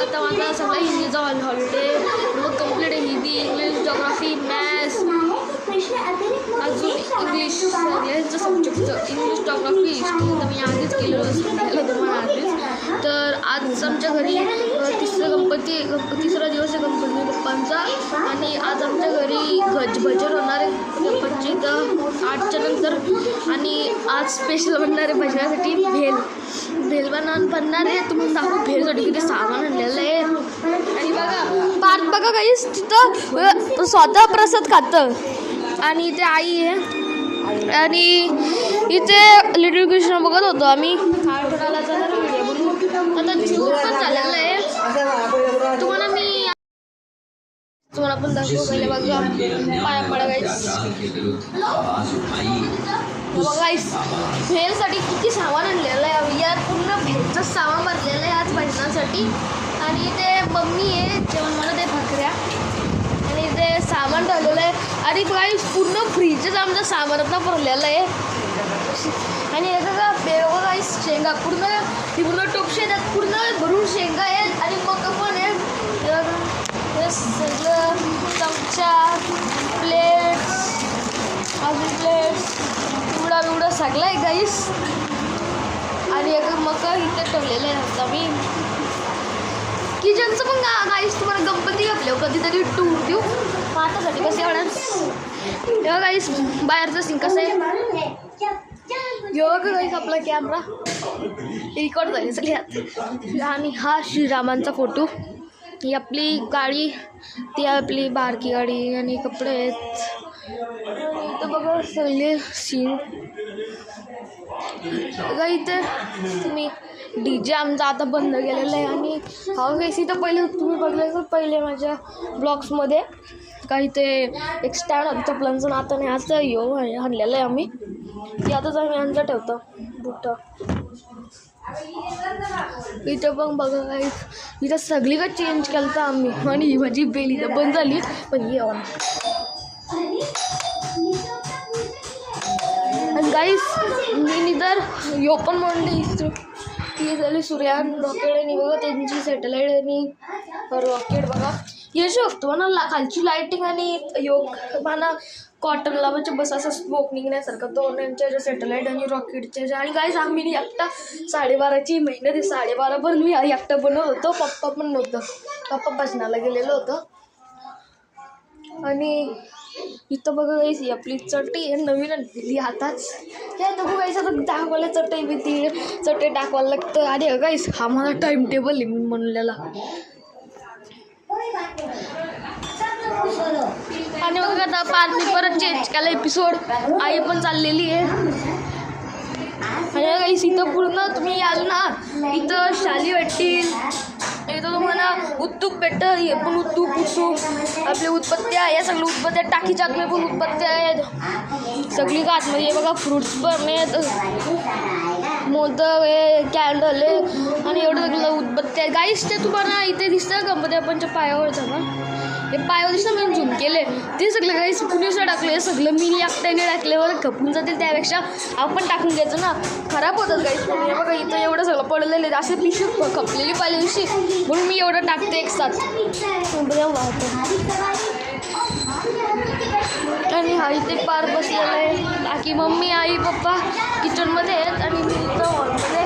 आता माझा सगळा हिंदीचा हॉलिडे मग complete Hindi English geography maths अजून इंग्लिश सगळ्यांचं सब्जेक्टचं इंग्लिश जॉग्राफी हिस्ट्री तर मी आधीच केलेलं सांगायला तुम्हाला आधीच. तर आज आमच्या घरी तिसरा दिवस आहे गणपती बाप्पांचा आणि आज आमच्या घरी भजन होणार आहे गणपतीच्या इथं 8च्या नंतर. आणि आज स्पेशल बनणार आहे भजनासाठी भेल बनणार आहे. तुम्हाला दाखवू भेलसाठी किती सामान आणलेलं आहे. आणि बघा पार्थ बघा काहीच तिथं स्वतः प्रसाद खातं आणि इथे आई आहे आणि इथे लिटिल कृष्ण बघत होतो आम्ही. आठवड्याला जाणार व्हिडिओ बनवून आता झूम पण झालेलं आहे. तुम्हाला पण दाखवू पहिले बघा पाया पडा गाईस. बघा गाईस भेलसाठी किती सामान आणलेलं आहे. यात पूर्ण भेलचं सामान भरलेलं आहे आज भजनासाठी. आणि इथे मम्मी आहे जेवण मला ते भाकऱ्या आणि इथे सामान ठेवलेलं आहे. आणि गाईस पूर्ण फ्रीजच आमचं सामानात भरलेलं आहे. आणि हे बघा बघा गाईस शेंगा पूर्ण टोपशे त्यात पूर्ण भरून शेंगा आहेत आणि मग पण आहे सगळं चमचा प्लेट्स अजून प्लेट्स एवढा सगळं आहे गाईस. आणि मग इथे ठेवलेलं आहे आता मी किचनचं पण गाईस तुम्हाला गणपती आपल्या कधीतरी टूर देऊ पाहतासाठी कसं एवढं. तेव्हा गाईस बाहेरचं सीन कसं आहे योगा गाईस आपला कॅमेरा रेकॉर्ड झाली सगळ्यात. आणि हा श्रीरामांचा फोटो ही आपली गाडी ती आपली बारकी गाडी आणि कपडे आहेत. आणि इथं बघा सगळे सीन बघा. इथे तुम्ही DJ आमचा आता बंद केलेला आहे. आणि हा गाईस इथं पहिले तुम्ही बघलं पहिले माझ्या ब्लॉग्समध्ये काही ते एक स्टँड होतं चपलांचं आता नाही आता आणलेलं आहे आम्ही. ती आताच आम्ही अंजा ठेवतो बुटं. इथं पण बघा काही इथं सगळीकडे चेंज केलं तर आम्ही. आणि ही माझी बेल इथं बंद झाली पण ये आणि गाईस मी तर यो पण म्हणले ती झाली सूर्यान रॉकेट आणि बघा त्यांची सॅटेलाईट आणि रॉकेट बघा येऊ शकतो ना खालची लाईटिंग आणि योग मला कॉटनला म्हणजे बस असं स्मोक निघण्यासारखं तो त्यांच्या ज्या सॅटेलाईट आणि रॉकेटच्या ज्या. आणि गाईस आम्ही एकटा 12:30ची मेहनत आहे 12:30 पण मी एकटा बनवत होतो. पप्पा पण नव्हतं पप्पा भजनाला गेलेलं होतं. आणि इथं बघा गाईस आपली चटई आहे नवीन आणलेली आताच. हे नको गाईस आता दाखवायला चटई बिती चटई टाकवायला लागतं. आणि गाईस हा माझा टाइम टेबल आहे मी म्हणलेला. आणि मग आता पार्टनी परत चेंज केला एपिसोड आई पण चाललेली आहे. आणि गाईस इथं पूर्ण तुम्ही याल ना इथं शाली भेटतील इथं तुम्हाला उत्तूप भेटतं. हे पण उत्तूप आपले उत्पत्त्या या सगळ्या उत्पत्त्या टाकीच्या आतमध्ये पण उत्पत्त्या आहेत सगळी का आतमध्ये. हे बघा फ्रुट्स पण आहेत मोदक हे कॅन्डल आहे आणि एवढं सगळं उत्पत्त्या आहे गाईस. ते तुम्हाला इथे दिसतं गणपती बाप्पांच्या पायावर जाणं हे पायावर दिसतं मी झूम केले ते सगळं गाईस कुणीसं टाकलं सगळं मी एकट्याने टाकल्यावर खपून जातील त्यापेक्षा आपण टाकून घ्यायचं ना खराब होतात गाईस. हे बघा इथं एवढं सगळं पडलेलं आहे असं पिशवी खपलेली पहिल्या दिवशी म्हणून मी एवढं टाकते एक साथ. आणि हा इथे पार बसलेला आहे बाकी मम्मी आई पप्पा किचनमध्ये आहेत आणि मी इथं हॉलमध्ये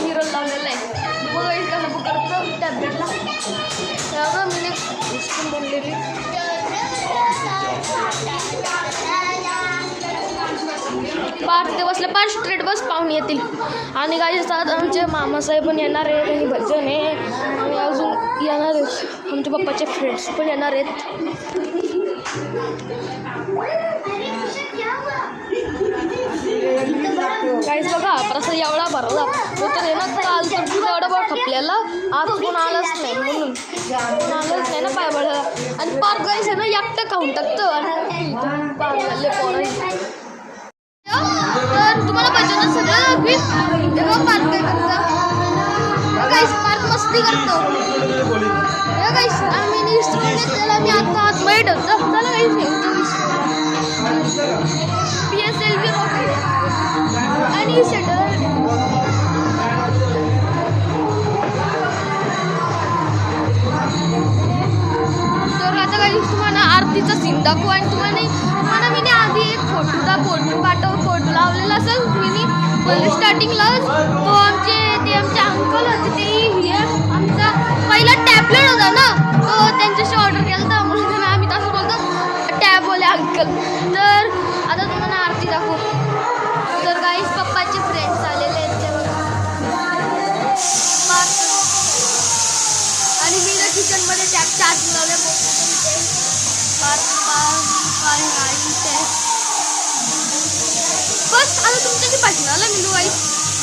मिरर लावलेलं आहे. मग इथं नको करतं टॅब्लेटला त्यामुळं मी स्पून बनलेली पाठ ते बसले 5 स्ट्रेट बस पाहुणे येतील. आणि काही असतात आमचे मामासाहेब पण येणार आहेत आणि भजन आहे आणि अजून येणार आहेत आमच्या पप्पाचे फ्रेंड्स पण येणार आहेत. काहीच बघा प्रसाद एवढा भरला तो तर आहे ना काल तर तुझा एवढा बघ खपल्याला आज कोण आलंच नाही म्हणून आलंच नाही ना पाय बळायला. आणि पार्क गाईस आहे ना एकटं खाऊन टाकतं आणि पार्क झाले पोरं. तर तुम्हाला भजन सगळं दाखवीन तेव्हा पार्क काय करतं गाईस पार्क मस्ती करतो गाईस. आम्ही इन्स्ट्रुमेंट त्याला मी आता आतमध्ये ठेवतो त्याला गाईस PSLV रॉकेट आणि सॅटेलाईट दाखवू आणि तुम्हाला मी आधी एक फोटो लावलेला असेल मी पहिले स्टार्टिंगलाच. तो आमचे अंकल होते ते आमचा पहिला टॅबलेट होता ना, तो त्यांच्याशी ऑर्डर केला होता म्हणून आम्ही तसं बोलतो टॅब बोले अंकल. तर आता तुम्हाला आरती दाखवू. तर गाईस पप्पाचे फ्रेंड्स आलेले आहेत ते बघा. आणि मी ना किचनमध्ये टॅब चार्ज लावले बस. आता तुमच्याशी भजनाला मिळू गाईस,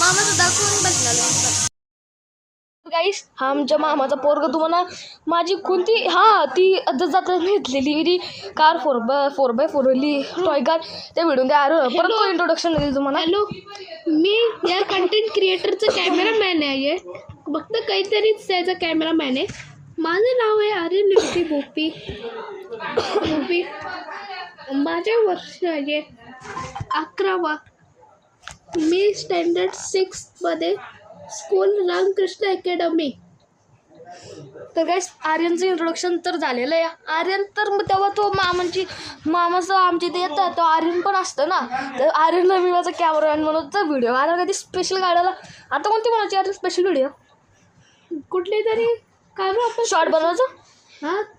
मामाचं दाखवून भजनाला मिळतात गाईस. हा आमच्या मामाचा पोरग. तुम्हाला माझी कोणती ती जाता घेतलेली ती कार 4x4 टॉय कार त्या व्हिडिओ परत तो इंट्रोडक्शन देईल तुम्हाला. हॅलो, मी या कंटेंट क्रिएटरचा कॅमेरामॅन आहे. फक्त काहीतरीच त्याचा कॅमेरामॅन आहे. माझं नाव आहे आर्यन लिप्टी भोपी. माझे वर्ष आहे 11वा. मी स्टँडर्ड 6मध्ये स्कूल रामकृष्ण अकॅडमी. तर गाईस आर्यनचं इंट्रोडक्शन तर झालेलं आहे. आर्यन तर मग तेव्हा तो मामाचं आमच्या इथे येतं तो आर्यन पण असतं ना. तर आर्यनला मी माझा कॅमेरामॅन म्हणून तर व्हिडिओ आला कधी स्पेशल काढायला. आता कोणती म्हणायची आर्यन स्पेशल व्हिडिओ कुठली तरी काढू आपण शॉर्ट बनवायचं.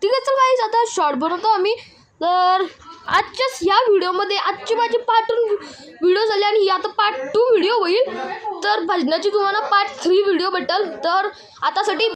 ठीक आहे चल गाईस आता शॉर्ट बनवतो आम्ही. तर आजच्याच ह्या व्हिडिओमध्ये आजची माझी पार्ट 1 व्हिडिओ झाली आणि आता पार्ट 2 व्हिडिओ होईल. तर भजनाची तुम्हाला पार्ट 3 व्हिडिओ भेटेल. तर आतासाठी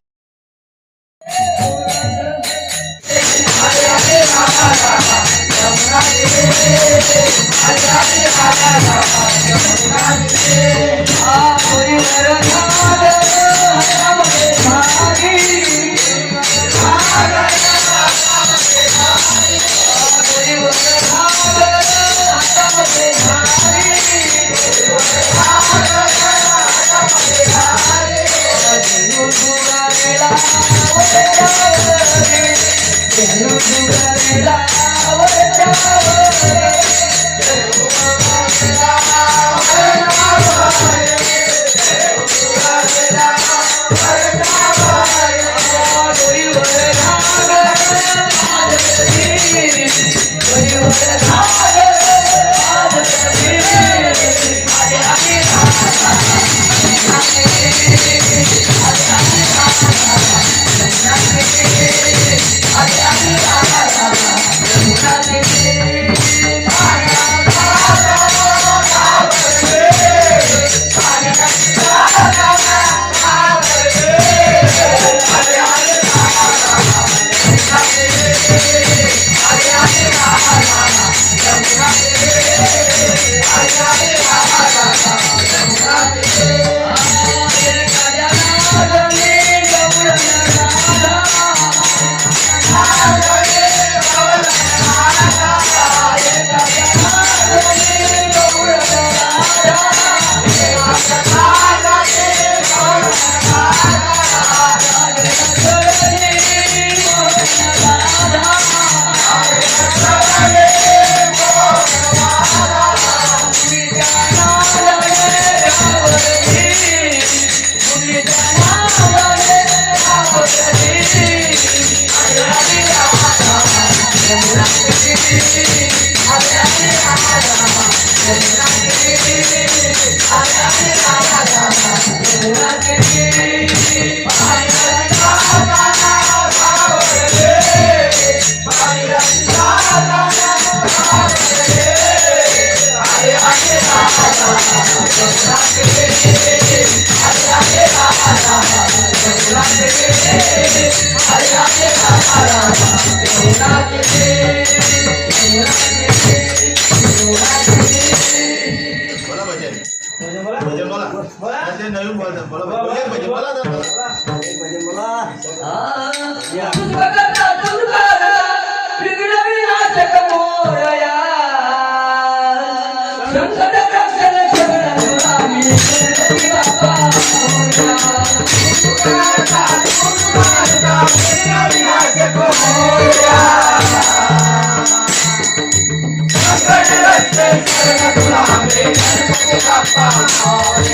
Oh,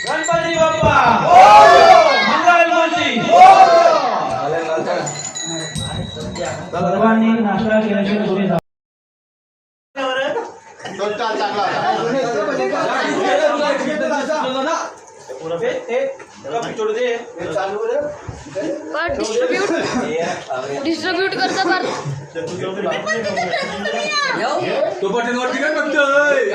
गणपती बाप्पा मंगलमूर्ती सर्वांनी नाश्ता केल्याशिवाय पुढे जा. डिस्ट्रीब्यूट करता फार तो बटन वरती काय बघतोय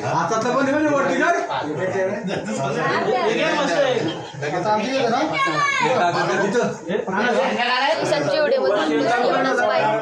हातातला पण आहे वरती काय सच्ची एवढे बोलतात एवढंच पाहिजे